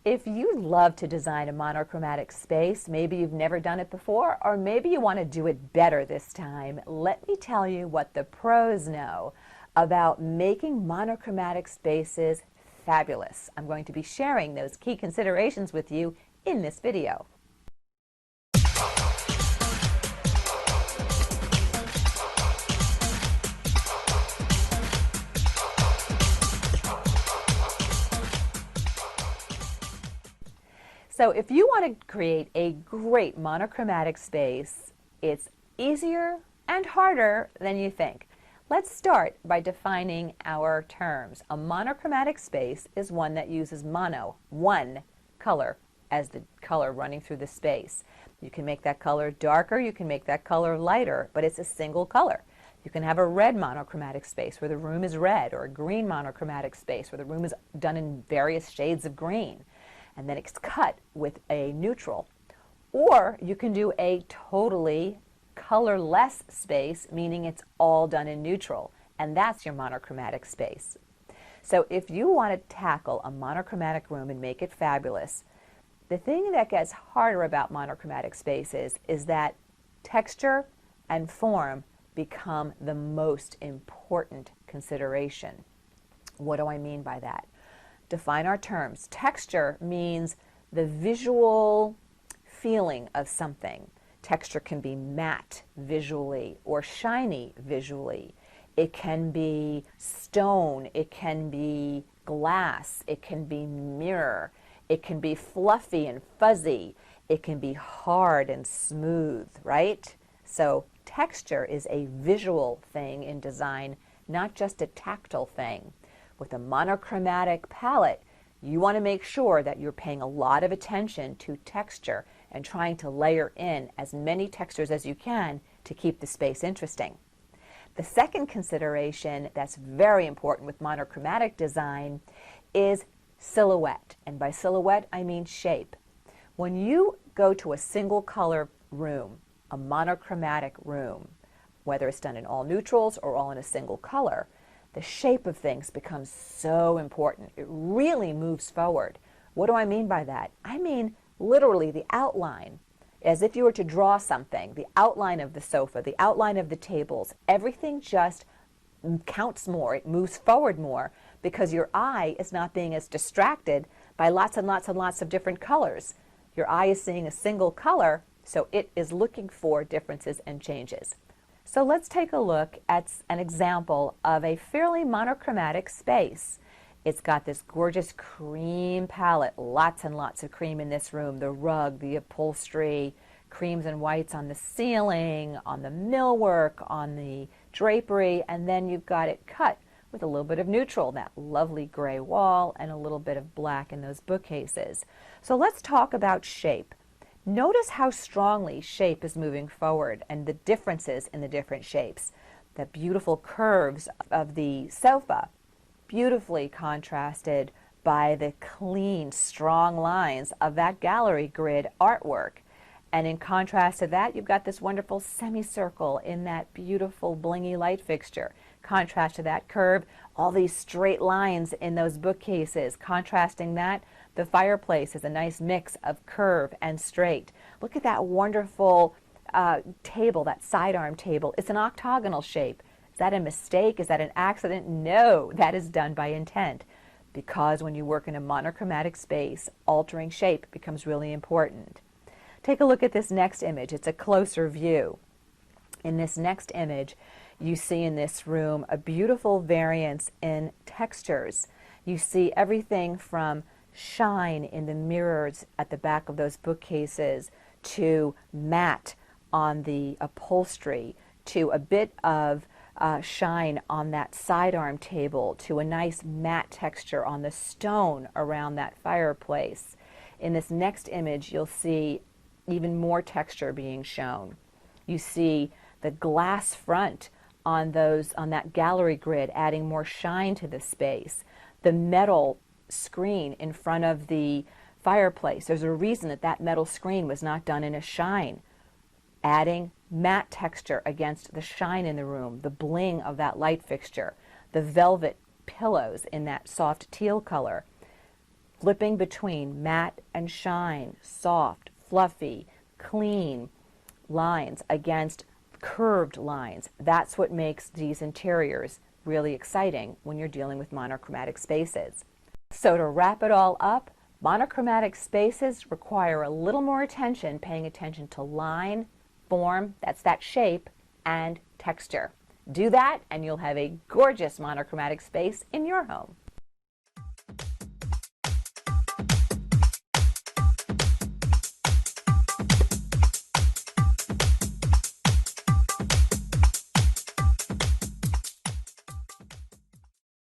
If you love to design a monochromatic space, maybe you've never done it before, or maybe you want to do it better this time, let me tell you what the pros know about making monochromatic spaces fabulous. I'm going to be sharing those key considerations with you in this video. So if you want to create a great monochromatic space, it's easier and harder than you think. Let's start by defining our terms. A monochromatic space is one that uses mono, one color, as the color running through the space. You can make that color darker, you can make that color lighter, but it's a single color. You can have a red monochromatic space where the room is red, or a green monochromatic space where the room is done in various shades of green, and then it's cut with a neutral. Or you can do a totally colorless space, meaning it's all done in neutral, and that's your monochromatic space. So if you want to tackle a monochromatic room and make it fabulous, the thing that gets harder about monochromatic spaces is that texture and form become the most important consideration. What do I mean by that? Define our terms. Texture means the visual feeling of something. Texture can be matte visually or shiny visually. It can be stone, it can be glass, it can be mirror, it can be fluffy and fuzzy, it can be hard and smooth, right? So texture is a visual thing in design, not just a tactile thing. With a monochromatic palette, you want to make sure that you're paying a lot of attention to texture and trying to layer in as many textures as you can to keep the space interesting. The second consideration that's very important with monochromatic design is silhouette. And by silhouette, I mean shape. When you go to a single color room, a monochromatic room, whether it's done in all neutrals or all in a single color, the shape of things becomes so important. It really moves forward. What do I mean by that? I mean literally the outline, as if you were to draw something, the outline of the sofa, the outline of the tables, everything just counts more. It moves forward more because your eye is not being as distracted by lots and lots and lots of different colors. Your eye is seeing a single color, so it is looking for differences and changes. So let's take a look at an example of a fairly monochromatic space. It's got this gorgeous cream palette, lots and lots of cream in this room, the rug, the upholstery, creams and whites on the ceiling, on the millwork, on the drapery, and then you've got it cut with a little bit of neutral, that lovely gray wall, and a little bit of black in those bookcases. So let's talk about shape. Notice how strongly shape is moving forward and the differences in the different shapes. The beautiful curves of the sofa, beautifully contrasted by the clean, strong lines of that gallery grid artwork. And in contrast to that, you've got this wonderful semicircle in that beautiful blingy light fixture. Contrast to that curve, all these straight lines in those bookcases. Contrasting that, the fireplace is a nice mix of curve and straight. Look at that wonderful table, that sidearm table. It's an octagonal shape. Is that a mistake? Is that an accident? No, that is done by intent. Because when you work in a monochromatic space, altering shape becomes really important. Take a look at this next image. It's a closer view. In this next image, you see in this room a beautiful variance in textures. You see everything from shine in the mirrors at the back of those bookcases to matte on the upholstery to a bit of shine on that sidearm table to a nice matte texture on the stone around that fireplace. In this next image, you'll see even more texture being shown. You see the glass front on that gallery grid adding more shine to the space. The metal screen in front of the fireplace. There's a reason that that metal screen was not done in a shine. Adding matte texture against the shine in the room, the bling of that light fixture, the velvet pillows in that soft teal color. flipping between matte and shine, soft, fluffy, clean lines against curved lines. That's what makes these interiors really exciting when you're dealing with monochromatic spaces. So to wrap it all up, monochromatic spaces require a little more attention, paying attention to line, form, that's that shape, and texture. Do that and you'll have a gorgeous monochromatic space in your home.